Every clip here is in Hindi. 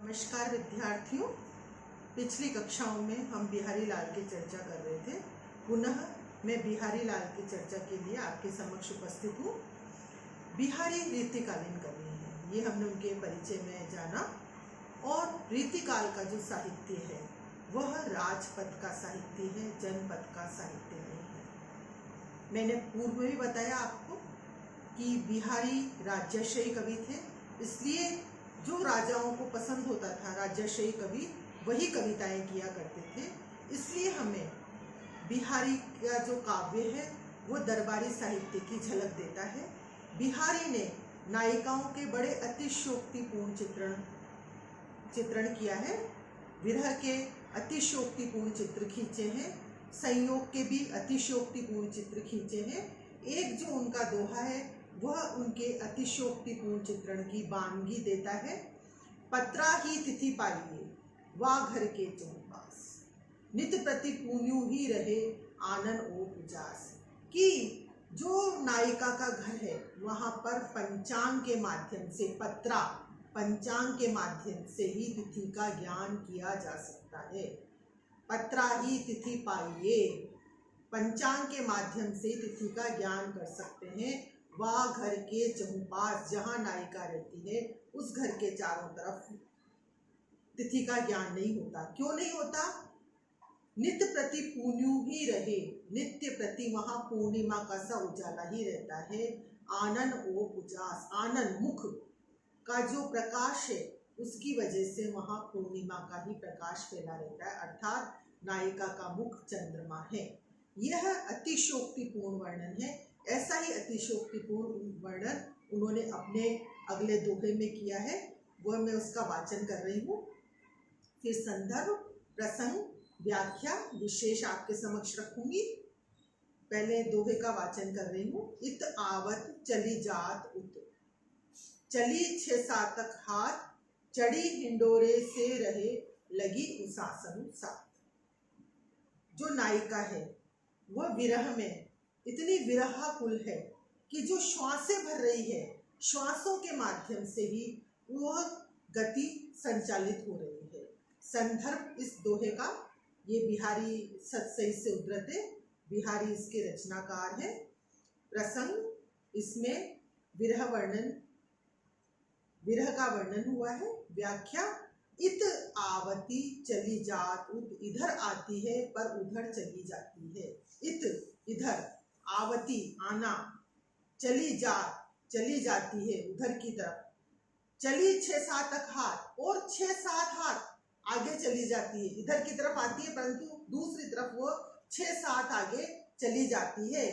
नमस्कार विद्यार्थियों, पिछली कक्षाओं में हम बिहारी लाल की चर्चा कर रहे थे। पुनः मैं बिहारी लाल की चर्चा के लिए आपके समक्ष उपस्थित हूँ। बिहारी रीतिकालीन कवि हैं, ये हमने उनके परिचय में जाना। और रीतिकाल का जो साहित्य है वह राजपद का साहित्य है, जनपद का साहित्य नहीं है। मैंने पूर्व में भी बताया आपको कि बिहारी राजर्षयी कवि थे, इसलिए जो राजाओं को पसंद होता था राजर्षयी कवि वही कविताएं किया करते थे। इसलिए हमें बिहारी का जो काव्य है वो दरबारी साहित्य की झलक देता है। बिहारी ने नायिकाओं के बड़े अतिशयोक्तिपूर्ण चित्रण किया है, विरह के अतिशयोक्तिपूर्ण चित्र खींचे हैं, संयोग के भी अतिशयोक्तिपूर्ण चित्र खींचे हैं। एक जो उनका दोहा है वह उनके अतिशयोक्तिपूर्ण चित्रण की वानगी देता है। पत्रा ही तिथि पाइए वा घर के चौपास, नित प्रति पुण्यु ही रहे आनन ओ उजास। कि जो नायिका का घर है वहाँ पर पंचांग के माध्यम से, पंचांग के माध्यम से ही तिथि का ज्ञान किया जा सकता है। पत्रा ही तिथि पाइए, पंचांग के माध्यम से तिथि का ज्ञान कर सकते हैं। वह घर के चहुपास, जहाँ नायिका रहती है उस घर के चारों तरफ तिथि का ज्ञान नहीं होता। क्यों नहीं होता? नित्य प्रति पूर्ण्यु ही रहे, नित्य प्रति वहाँ पूर्णिमा का सा उजाला ही रहता है। आनन ओ उजास, आनन मुख का जो प्रकाश है उसकी वजह से वहाँ पूर्णिमा का ही प्रकाश फैला रहता है, अर्थात नायिका का मुख चंद्रमा है। यह अतिशयोक्तिपूर्ण वर्णन है। ऐसा ही अतिशयोक्तिपूर्ण वर्णन उन्होंने अपने अगले दोहे में किया है, वह मैं उसका वाचन कर रही हूँ। फिर संदर्भ, प्रसंग, व्याख्या, विशेष आपके समक्ष रखूंगी। पहले दोहे का वाचन कर रही हूँ। इत आवत चली जात उत, चली 6-7 हाथ, चढ़ी हिंडोरे से रहे लगी उसासनु साथ। जो नायिका है वह विरह में इतनी विरहाकुल है कि जो श्वासें भर रही है, श्वासों के माध्यम से ही वह गति संचालित हो रही है। संदर्भ इस दोहे का, ये बिहारी सतसई से उद्धृत है, बिहारी इसके रचनाकार है। प्रसंग, इसमें विरह का वर्णन हुआ है। व्याख्या, इत आवती चली जात उत, इधर आती है पर उधर चली जाती है। इत इधर, आवती आना, चली जाती है उधर की तरफ, चली 6-7 हाथ, और 6-7 हाथ आगे चली जाती है। इधर की तरफ आती है परंतु दूसरी तरफ वो 6-7 आगे चली जाती है।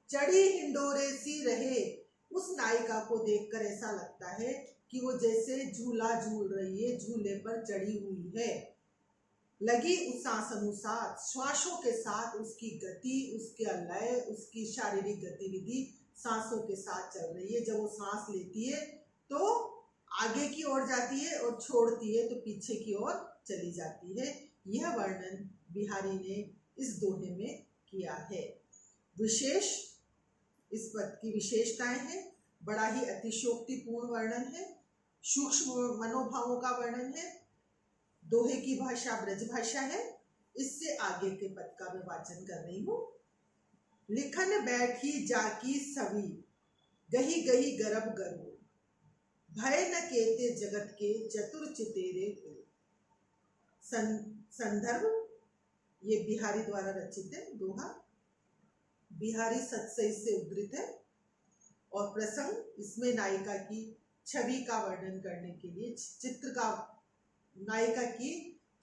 चढ़ी हिंडोरे सी रहे, उस नायिका को देखकर ऐसा लगता है कि वो जैसे झूला झूल रही है, झूले पर चढ़ी हुई है। लगी उसासनु साथ, श्वासों के साथ उसकी गति, उसके लय, उसकी शारीरिक गतिविधि सांसों के साथ चल रही है। जब वो सांस लेती है तो आगे की ओर जाती है और छोड़ती है तो पीछे की ओर चली जाती है। यह वर्णन बिहारी ने इस दोहे में किया है। विशेष, इस पद की विशेषताएं हैं। बड़ा ही अतिशयोक्तिपूर्ण वर्णन है, सूक्ष्म मनोभावों का वर्णन है। दोहे की भाषा ब्रज भाषा है। इससे आगे के पद का मैं वाचन कर रही हूँ। लिखन बैठी जाकी सवी, गही गही गरब गरु, भय न केते जगत के चतुर चितेरे को। संदर्भ, ये बिहारी द्वारा रचित है दोहा, बिहारी सतसई से उद्धृत है। और प्रसंग, इसमें नायिका की छवि का वर्णन करने के लिए, नायिका की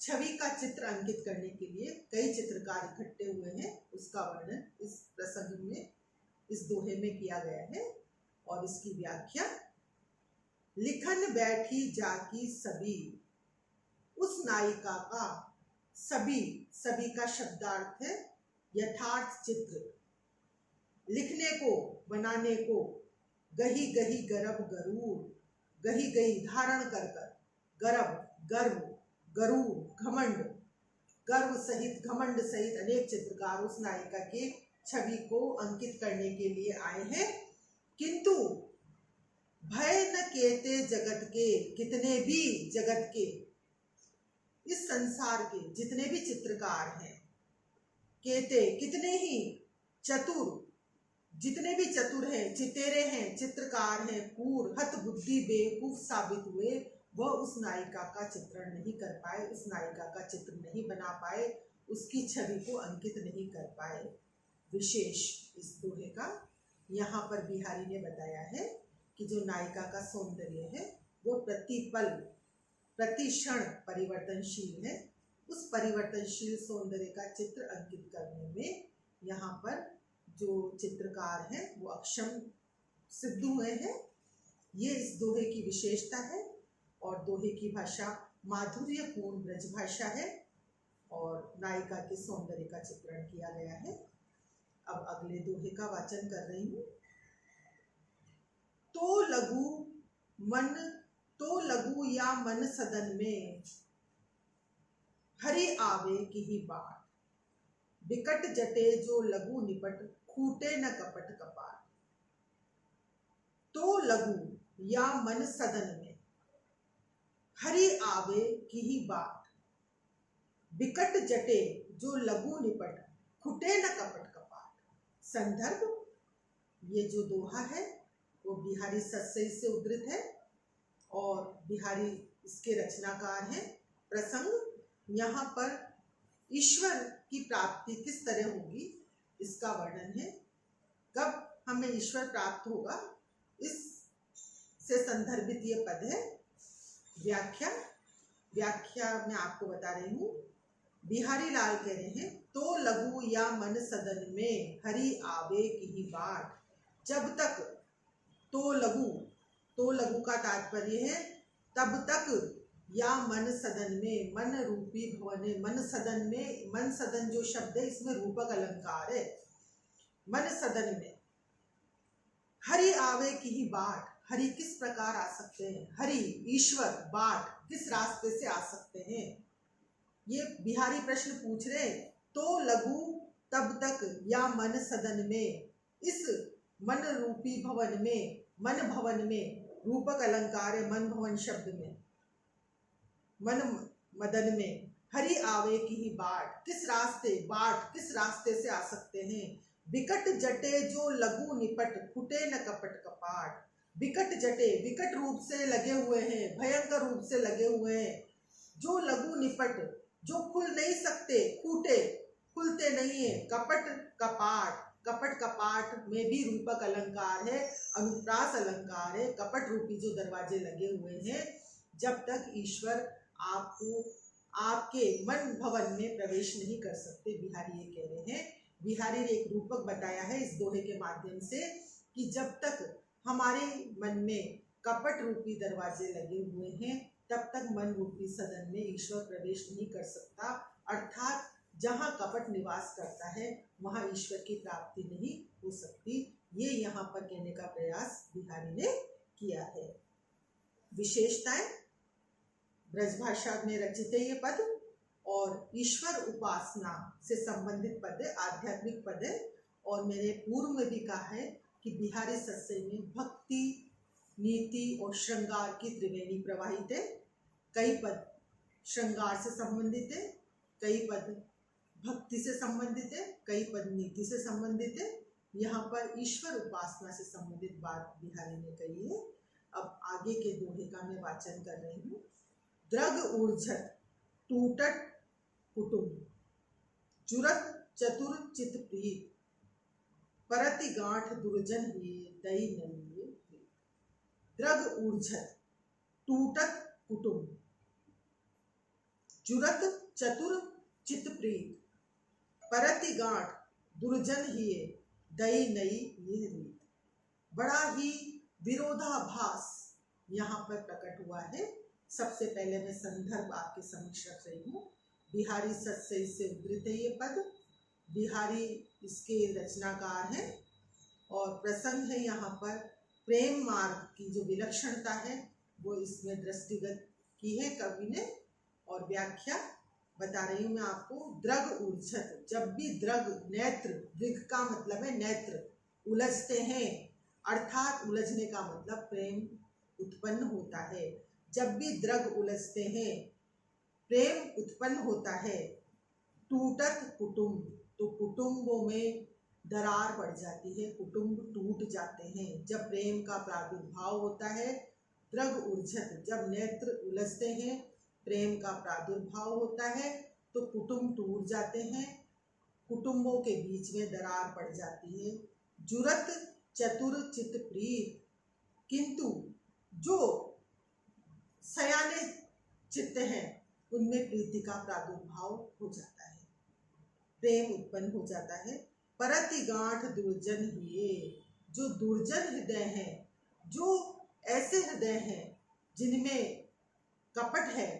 छवि का चित्र अंकित करने के लिए कई चित्रकार इकट्ठे हुए हैं, उसका वर्णन इस प्रसंग में, इस दोहे में किया गया है। और इसकी व्याख्या, लिखन बैठी जाकी सभी, उस नायिका का, सभी का शब्दार्थ है यथार्थ चित्र, लिखने को, बनाने को, गही गही गरब गरूर, गही गही धारण कर, गरब गर्व, गरूर घमंड, गर्व सहित, घमंड सहित अनेक चित्रकार उस नायिका के छवि को अंकित करने के लिए आए हैं। किंतु भय न केते जगत के, कितने भी जगत के इस संसार के जितने भी चित्रकार हैं, केते कितने ही चतुर, जितने भी चतुर हैं, चितेरे हैं, चित्रकार हैं, कूर हत बुद्धि बेवकूफ साबित हुए, वह उस नायिका का चित्रण नहीं कर पाए, उस नायिका का चित्र नहीं बना पाए, उसकी छवि को अंकित नहीं कर पाए। विशेष इस दोहे का यहाँ पर बिहारी ने बताया है कि जो नायिका का सौंदर्य है वो प्रतिपल प्रतिक्षण परिवर्तनशील है। उस परिवर्तनशील सौंदर्य का चित्र अंकित करने में यहाँ पर जो चित्रकार हैं वो अक्षम सिद्ध हुए हैं। ये इस दोहे की विशेषता है और दोहे की भाषा माधुर्यपूर्ण ब्रज भाषा है और नायिका के सौंदर्य का चित्रण किया गया है। अब अगले दोहे का वाचन कर रही हूँ। तो लघु या मन सदन में, हरि आवे की ही बाट, बिकट जटे जो लघु निपट, खूटे न कपट कपाट। तो लघु या मन सदन में, हरि आवे की ही बाट, बिकट जटे जो लघु निपट, खुटे न कपट कपाट। संदर्भ, ये जो दोहा है वो बिहारी सतसई से उद्धृत है और बिहारी इसके रचनाकार हैं। प्रसंग, यहाँ पर ईश्वर की प्राप्ति किस तरह होगी इसका वर्णन है। कब हमें ईश्वर प्राप्त होगा इस से संदर्भित ये पद है। व्याख्या मैं आपको बता रही हूँ। बिहारी लाल कह रहे हैं, तो लघु या मन सदन में, हरि आवे की ही बाट। जब तक तो लघु का तात्पर्य है तब तक, या मन सदन में, मन रूपी भवन है। मन सदन में, मन सदन जो शब्द है इसमें रूपक अलंकार है। मन सदन में हरि आवे की ही बाट, हरि किस प्रकार आ सकते हैं, हरि ईश्वर, बाट किस रास्ते से आ सकते हैं, ये बिहारी प्रश्न पूछ रहे। तो लघु तब तक या मन सदन में, इस मन रूपी भवन में, मन भवन में, रूपक अलंकार है मन भवन शब्द में, मन मदन में, हरि आवे की ही बाट, किस रास्ते, बाट किस रास्ते से आ सकते हैं। बिकट जटे जो लघु निपट, खुटे न कपट कपाट। बिकट जटे, विकट रूप से लगे हुए हैं, भयंकर रूप से लगे हुए हैं। जो लघु निपट, जो खुल नहीं सकते, खूटे खुलते नहीं है। कपट कपाट, कपट कपाट में भी रूपक अलंकार है, अनुप्रास अलंकार है। कपट रूपी जो दरवाजे लगे हुए हैं, जब तक ईश्वर आपको आपके मन भवन में प्रवेश नहीं कर सकते, बिहारी ये कह रहे हैं। बिहारी ने एक रूपक बताया है इस दोहे के माध्यम से कि जब तक हमारे मन में कपट रूपी दरवाजे लगे हुए हैं तब तक मन रूपी सदन में ईश्वर प्रवेश नहीं कर सकता। अर्थात जहाँ कपट निवास करता है वहाँ ईश्वर की प्राप्ति नहीं हो सकती। ये यहाँ पर कहने का प्रयास बिहारी ने किया है। विशेषताएं, ब्रजभाषा में रचित है ये पद और ईश्वर उपासना से संबंधित पद है, आध्यात्मिक पद है। और मैंने पूर्व में भी कहा है कि बिहारी सतसई में भक्ति, नीति और श्रृंगार की त्रिवेणी प्रवाहित है। कई पद श्रृंगार से संबंधित है, कई पद भक्ति से संबंधित है, कई पद नीति से संबंधित है। यहाँ पर ईश्वर उपासना से संबंधित बात बिहारी ने कही है। अब आगे के दोहे का मैं वाचन कर रही हूँ। द्रग ऊर्झत टूटट कुटुंब, जुरत चतुर चित प्रीत, परति गांठ दुर्जन ये दई नलिए। द्रग ऊर्झत टूटत कुटुंब, जुरत चतुर चित प्रीत, परति गांठ दुर्जन ही दई नई ये रीत। बड़ा ही विरोधाभास यहाँ पर प्रकट हुआ है। सबसे पहले मैं संदर्भ आपके समक्ष रख रही हूँ। बिहारी सतसई से उद्धृत है ये पद। बिहारी इसके रचनाकार हैं और प्रसंग है यहाँ पर प्रेम मार्ग की जो विलक्षणता है वो इसमें दृष्टिगत की है कवि ने। और व्याख्या बता रही हूँ मैं आपको। द्रग ऊर्झत, जब भी द्रग, नेत्र, दृग का मतलब है नेत्र, उलझते हैं, अर्थात उलझने का मतलब प्रेम उत्पन्न होता है। जब भी द्रग उलझते हैं प्रेम उत्पन्न होता है। टूटत कुटुंब, तो कुटुंबों में दरार पड़ जाती है, कुटुंब टूट जाते हैं। जब प्रेम का प्रादुर्भाव होता है, द्रग उर्झत, जब नेत्र उलझते हैं, प्रेम का प्रादुर्भाव होता है तो कुटुंब टूट जाते हैं, कुटुंबों के बीच में दरार पड़ जाती है। जुरत चतुर चित प्रीत, किंतु जो सयाने चित्त हैं उनमें प्रीति का प्रादुर्भाव हो जाता है, प्रेम उत्पन्न हो जाता है। परति गांठ दुर्जन हुए, जो दुर्जन हृदय हैं, जो ऐसे हृदय हैं जिनमें कपट है,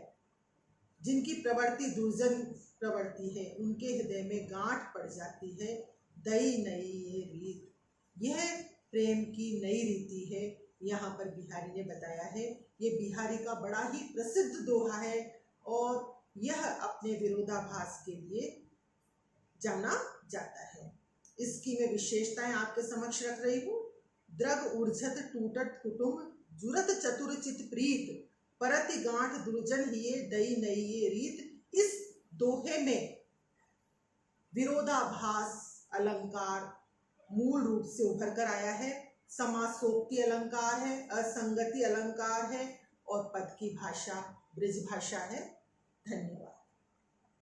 जिनकी प्रवृत्ति दुर्जन प्रवृत्ति है, उनके हृदय में गांठ पड़ जाती है। दई नई ये रीत, यह प्रेम की नई रीति है, यहाँ पर बिहारी ने बताया है। ये बिहारी का बड़ा ही प्रसिद्ध दोहा है और यह अपने विरोधाभास के लिए जाना जाता है। इसकी मैं विशेषताएं आपके समक्ष रख रही हूँ। द्रग उर्झत टूटत कुटुंब, जुरत चतुर चित प्रीत, परति गांठ दुर्जन हिये दई नई ये रीत। इस दोहे में विरोधाभास अलंकार मूल रूप से उभर कर आया है। समासोक्ति अलंकार है, असंगति अलंकार है और पद की भाषा ब्रज भाषा है। धन्यवाद।